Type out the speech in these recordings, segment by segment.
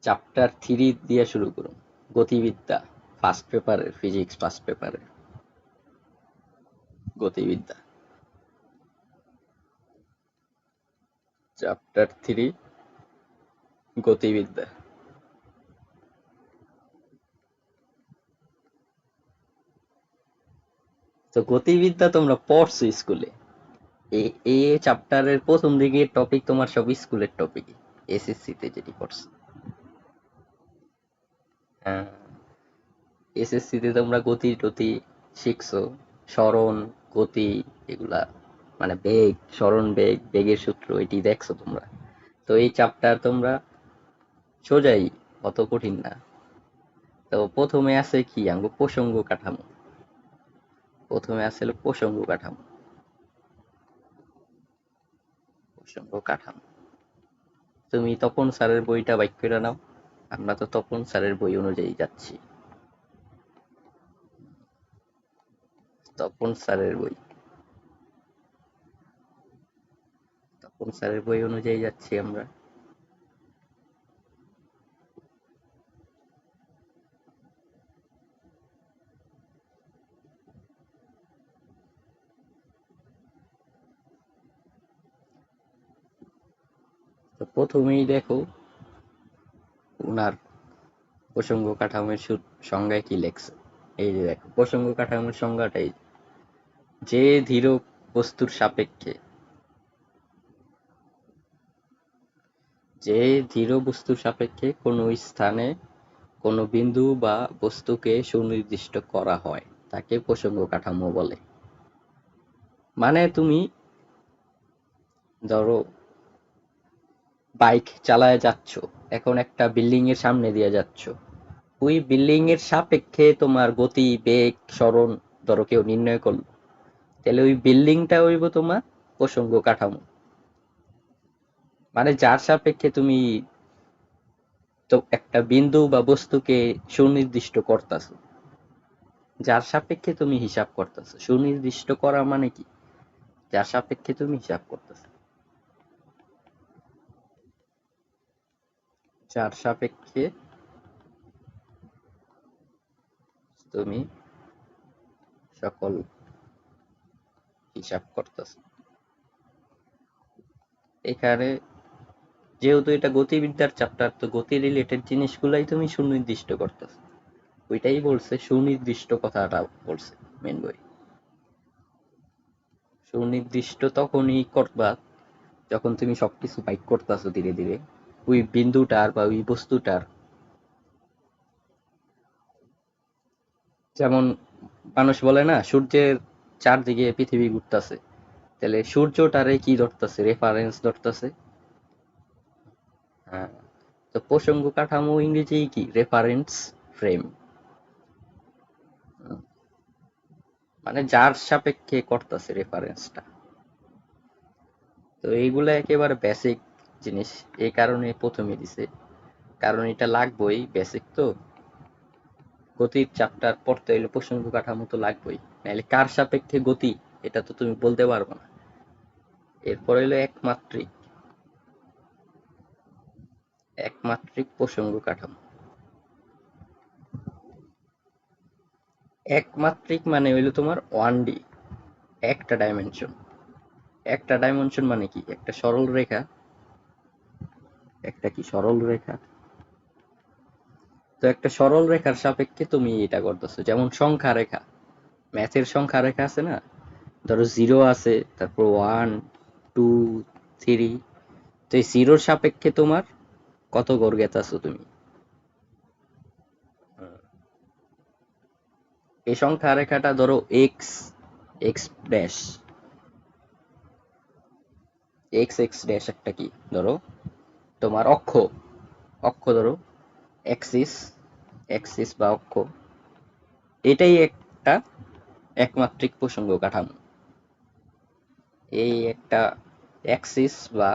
Chapter 3 দিয়ে শুরু করুন। গতিবিদ্যা, ফার্স্ট পেপারের, ফিজিক্স ফার্স্ট পেপারের গতিবিদ্যা। চ্যাপ্টার 3, গতিবিদ্যা। তো গতিবিদ্যা তোমরা পড়ছো স্কুলে। এই চ্যাপ্টারের প্রথম দিকে টপিক তোমার সব স্কুলের টপিক, এসএসসি তে যেটি পড়ছো। হ্যাঁ, এসএসসি তে তোমরা গতি টতি শিখছো, সরণ, গতি, এগুলা মানে বেগ, সরণ, বেগ, বেগের সূত্র, এটি দেখছো তোমরা। তো এই চ্যাপ্টার তোমরা সোজাই, অত কঠিন না। তো প্রথমে আছে কি আঙ্গো প্রসঙ্গ কাঠামো। প্রথমে আছে হলো প্রসঙ্গ কাঠামো। প্রসঙ্গ কাঠামো তুমি তপন স্যারের বইটা বাইক করে নাও। আমরা তো তপন স্যারের বই অনুযায়ী যাচ্ছি। তপন স্যারের বই, তপন স্যারের বই অনুযায়ী যাচ্ছি আমরা। তো প্রথমেই দেখো উনার প্রসঙ্গ কাঠামোর সংজ্ঞায় কি লেখছে। এই যে দেখো প্রসঙ্গ কাঠামোর সংজ্ঞাটাই, যে ধীর বস্তুর সাপেক্ষে, যে ধীর বস্তুর সাপেক্ষে কোনো স্থানে কোনো বিন্দু বা বস্তুকে সুনির্দিষ্ট করা হয় তাকে প্রসঙ্গ কাঠামো বলে। মানে তুমি ধরো বাইক চালায় যাচ্ছ, এখন একটা বিল্ডিং এর সামনে দিয়ে যাচ্ছ, ওই বিল্ডিং এর সাপেক্ষে তোমার গতি, বেগ, সরণ ধরো কেউ নির্ণয় করলো, তাহলে ওই বিল্ডিংটা হইব তোমার প্রসঙ্গ কাঠামো। মানে যার সাপেক্ষে তুমি তো একটা বিন্দু বা বস্তুকে সুনির্দিষ্ট করতেছো, যার সাপেক্ষে তুমি হিসাব করতেছো। সুনির্দিষ্ট করা মানে কি, যার সাপেক্ষে তুমি হিসাব করতেছো, যার সাপেক্ষে তুমি সকল হিসাব করতেছো। এখানে যেহেতু এটা গতিবিদ্যার চ্যাপ্টার, তো গতি রিলেটেড জিনিসগুলাই তুমি সুনির্দিষ্ট করতেছো। ওইটাই বলছে, সুনির্দিষ্ট কথাটা বলছে মেন বই। সুনির্দিষ্ট তখনই করবা যখন তুমি সবকিছু বাইক করতেছো ধীরে ধীরে, ওই বিন্দুটার বা ওই বস্তুটার। যেমন মানুষ বলে না সূর্যের চারদিকে পৃথিবী ঘুরতেছে, তাহলে সূর্যটারে কি ধরতেছে, রেফারেন্স ধরতেছে। হ্যাঁ, তো প্রসঙ্গ কাঠামো ইংরেজি কি, রেফারেন্স ফ্রেম। মানে যার সাপেক্ষে করতেছে রেফারেন্সটা। তো এইগুলা একেবারে বেসিক জিনিস, এই কারণে প্রথমে দিছে, কারণ এটা লাগবেই, বেসিক তো। গতির চ্যাপ্টার পড়তে হইলে প্রসঙ্গ কাঠামো তো লাগবেই, নাহলে কার সাপেক্ষে গতি এটা তো তুমি বলতে পারবে না। এরপর হইলো একমাত্রিক, একমাত্রিক প্রসঙ্গ কাঠামো। একমাত্রিক মানে হইলো তোমার 1D, একটা ডাইমেনশন। একটা ডাইমেনশন মানে কি, একটা সরল রেখা, একটা কি সরল রেখা। তো একটা সরল রেখার সাপেক্ষে তুমি এটা করতেছো, যেমন সংখ্যা রেখা, ম্যাথের সংখ্যা রেখা আছে না, ধরো 0 আছে, তারপর 1, 2, 3। তো এই জিরোর সাপেক্ষে তোমার কত ঘর গেতাছো তুমি। এই সংখ্যা রেখাটা ধরো x, x dash, x x dash একটা কি ধরো তোমার অক্ষ, অক্ষ ধরো অ্যাক্সিস, অ্যাক্সিস বা অক্ষ। এটাই একটা একমাত্রিক প্রসঙ্গ কাঠামো। এই একটা অ্যাক্সিস বা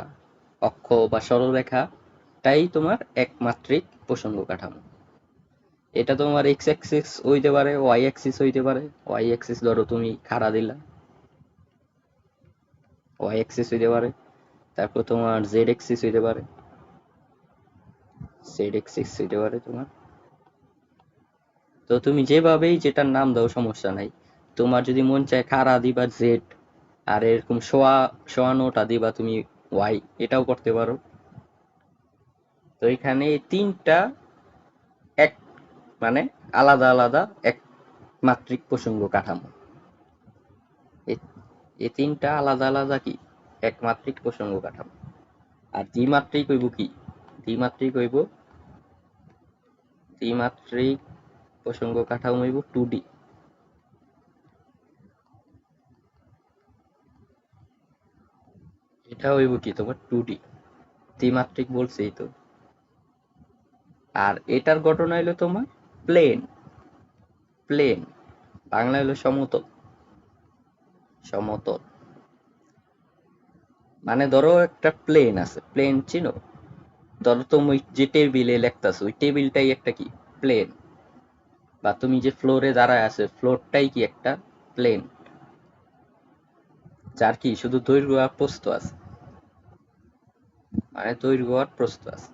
অক্ষ বা সরলরেখাটাই তোমার একমাত্রিক প্রসঙ্গ কাঠামো। এটা তোমার এক্স অ্যাক্সিস হইতে পারে, ওয়াই অ্যাক্সিস হইতে পারে। ওয়াই অ্যাক্সিস ধরো তুমি খাড়া দিলা, ওয়াই অ্যাক্সিস হইতে পারে। তারপর তোমার জেড অ্যাক্সিস হইতে পারে, জেড এক্স এক্স হইতে পারে তোমার। তো তুমি যেভাবেই যেটার নাম দাও সমস্যা নাই। তোমার যদি মন চায় খাড়া দিবা জেড, আর এরকম শোয়ানোটা দিবা তুমি ওয়াই, এটাও করতে পারো। তো এখানে এই তিনটা এক মানে আলাদা আলাদা এক মাত্রিক প্রসঙ্গ কাঠামো। এ- এই তিনটা আলাদা আলাদা কি একমাত্রিক প্রসঙ্গ কাঠামো। আর দ্বিমাত্রিক হইব কি, দ্বিমাত্রিক হইব, দ্বিমাত্রিক প্রসঙ্গ কাঠামো হইব 2D। এটা হইব কি তোমার 2D, দ্বিমাত্রিক বলছেই তো। আর এটার ঘটনা হইলো তোমার প্লেন, প্লেন বাংলা হইলো সমতল, সমতল। মানে ধরো একটা প্লেন আছে, প্লেন চিনো? ধরো তুমি যে টেবিলে লেখতাছো ওই টেবিলটাই একটা কি প্লেন, বা তুমি যে ফ্লোরে দাঁড়ায় আছে ফ্লোরটাই কি একটা প্লেন, যার কি শুধু দৈর্ঘ্য আর প্রস্থ আছে। মানে দৈর্ঘ্য আর প্রস্থ আছে,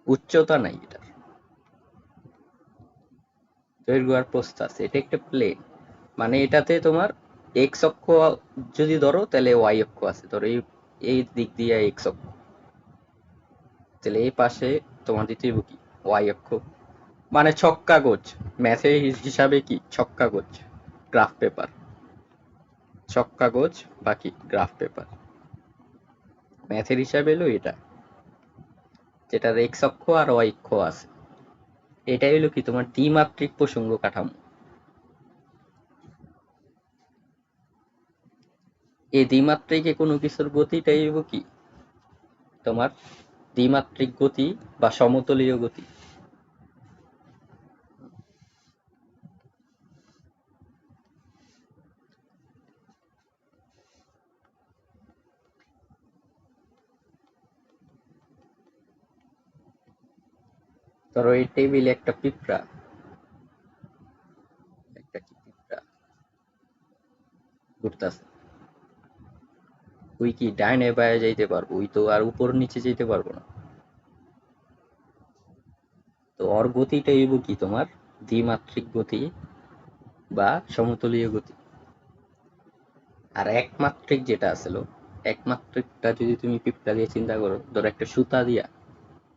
উচ্চতা নাই এটার, দৈর্ঘ্য আর প্রস্থ আছে, এটা একটা প্লেন। মানে এটাতে তোমার এক্স অক্ষ যদি ধরো তাহলে ওয়াই অক্ষ আছে, ধরো এই এই দিক দিয়ে এক্স অক্ষ, তাহলে এই পাশে তোমার দিতে হবে কি ওয়াই অক্ষ। মানে ছক্কা গোছ, ম্যাথের হিসাবে কি ছক্কা গোছ, গ্রাফ পেপার, ছক্কা গোছ বা কি গ্রাফ পেপার, ম্যাথের হিসাবে এলো এটা, যেটার এক্স অক্ষ আর ওয়াই অক্ষ আছে। এটাই হলো কি তোমার দ্বিমাত্রিক প্রসঙ্গ কাঠামো। এই দ্বিমাত্রিকে কোনো কিছুর গতিটাই হইব কি তোমার দ্বিমাত্রিক গতি বা সমতলীয় গতি। ধরো এই টেবিলে একটা পিঁপড়া, একটা কি পিঁপড়া ঘুরতাছে, ওই কি ডাইনে বায়ে যাইতে পারবো, ওই তো আর উপর নিচে যেতে পারবো না। তো ওর গতিটা হইব কি তোমার দ্বিমাত্রিক গতি বা সমতলীয় গতি। আর একমাত্রিক যেটা আছিল, একমাত্রিকটা যদি তুমি পিঁপড়া দিয়ে চিন্তা করো, ধরো একটা সুতা দিয়া,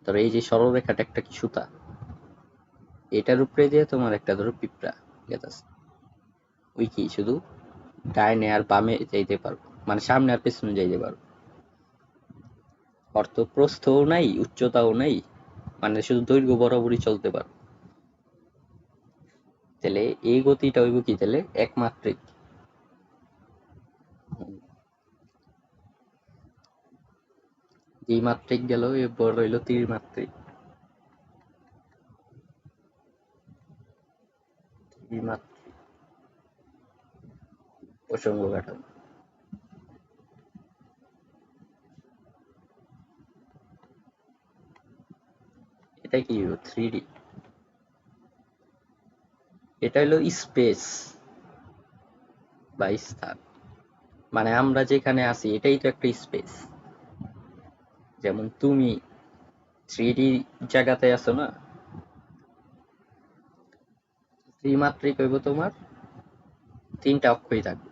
ধরো এই যে সরলরেখাটা একটা কি সুতা, এটার উপরে দিয়ে তোমার একটা ধরো পিঁপড়া গেতাছে, ওই কি শুধু ডাইনে আর বামে যাইতে পারবো, মানে সামনে আর পেছনে যাইতে পারবো। অর্থ প্রস্থও নাই উচ্চতাও নাই, মানে শুধু দৈর্ঘ্য বরাবরই চলতে পারবো। তাহলে এই গতিটা হইব কি তাহলে একমাত্রিক। দ্বিমাত্রিক গেল, এরপর রইল ত্রিমাত্রিক। ত্রিমাত্রিক প্রসঙ্গ কাঠামো, এটা কি 3D। এটা হলো স্পেস বা স্থান, মানে আমরা যেখানে আছি এটাই তো একটা স্পেস। যেমন তুমি 3D জায়গাতে আছো না, ত্রিমাত্রিক হইব তোমার তিনটা অক্ষই থাকবে।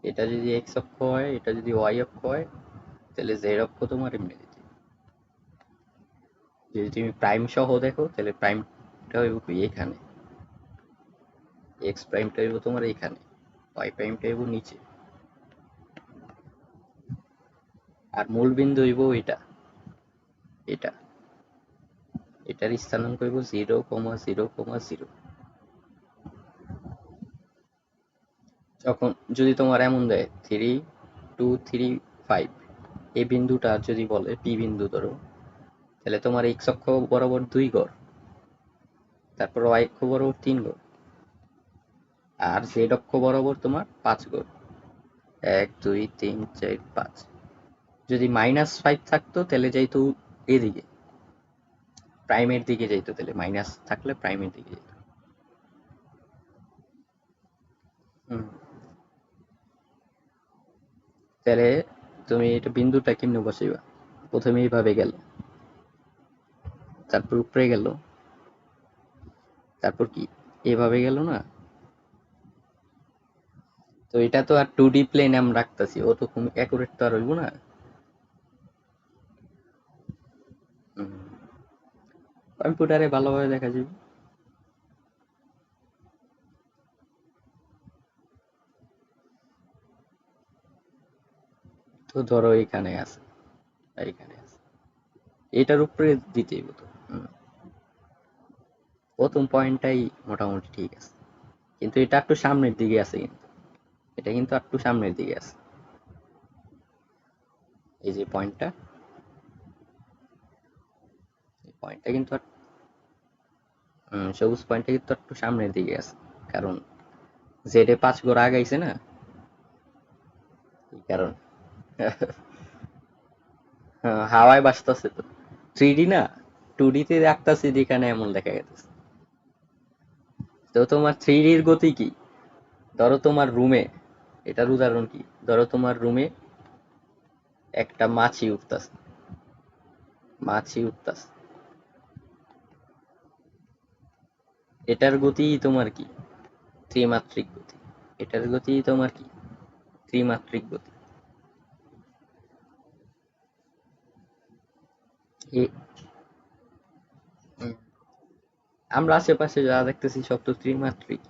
এটা যদি এক্স অক্ষ হয়, এটা যদি ওয়াই অক্ষ হয়, তাহলে জেড অক্ষ তোমার এমনি দিতে। যদি তুমি প্রাইম সহ দেখো তাহলে প্রাইমটা হইব কি এখানে, এক্স প্রাইমটা হইব তোমার এইখানে, ওয়াই প্রাইমটা হইব নিচে, আর মূল বিন্দু হইব এটা, এটা, এটার স্থানাঙ্ক হইব 0,0,0। যখন যদি তোমার এমন দেয় 3, 2, 3, 5, এই বিন্দুটা যদি বলে পি বিন্দু ধরো, তাহলে তোমার এক্স অক্ষ বরাবর 2 ঘর, তারপর ওয়াই অক্ষ বরাবর 3 ঘর, আর জেড অক্ষ বরাবর তোমার 5 ঘর। 1, 2, 3, 4, 5। যদি -5 থাকতো তাহলে যাইতো এদিকে, প্রাইমের দিকে যাইতো, তাহলে মাইনাস থাকলে প্রাইমের দিকে যাইতো। হুম। তাহলে তুমি এটা বিন্দুটা কেমনে বসাইবা, প্রথমে এইভাবে গেল, তারপর উপরে গেল, তারপর কি এভাবে গেল না? তো এটা তো আর 2D প্লেন আমি রাখতেছি, ও তো খুব অ্যাকুরেট তো আর হইব না। কম্পিউটারে ভালোভাবে দেখা যাবে। তো ধরো এখানে আছে, এইখানে আছে, এটার উপরে দিতেই হতো। প্রথম পয়েন্টটাই মোটামুটি ঠিক আছে, কিন্তু এটা একটু সামনের দিকে আছে, কিন্তু এটা কিন্তু একটু সামনের দিকে আছে। এই যে পয়েন্টটা, এই পয়েন্টটা কিন্তু সবুজ পয়েন্টটা কিন্তু একটু সামনের দিকে আছে, কারণ জেডে 5 ঘর আগাইছে না, এই কারণ। হাওয়ায় বাসতেছে তো, 3D না, 2D তে রাখতেছি যেখানে এমন দেখা গেছে। তো তোমার 3Dর গতি কি? ধরো তোমার রুমে, এটার উদাহরণ কি, ধরো তোমার রুমে একটা মাছি উঠতাছে, মাছি উঠতাছে, এটার গতি তোমার কি? ত্রিমাত্রিক গতি। এটার গতি তোমার কি? ত্রিমাত্রিক গতি। এ- উম, আমরা আশেপাশে যা দেখতেছি সব তো ত্রিমাত্রিক।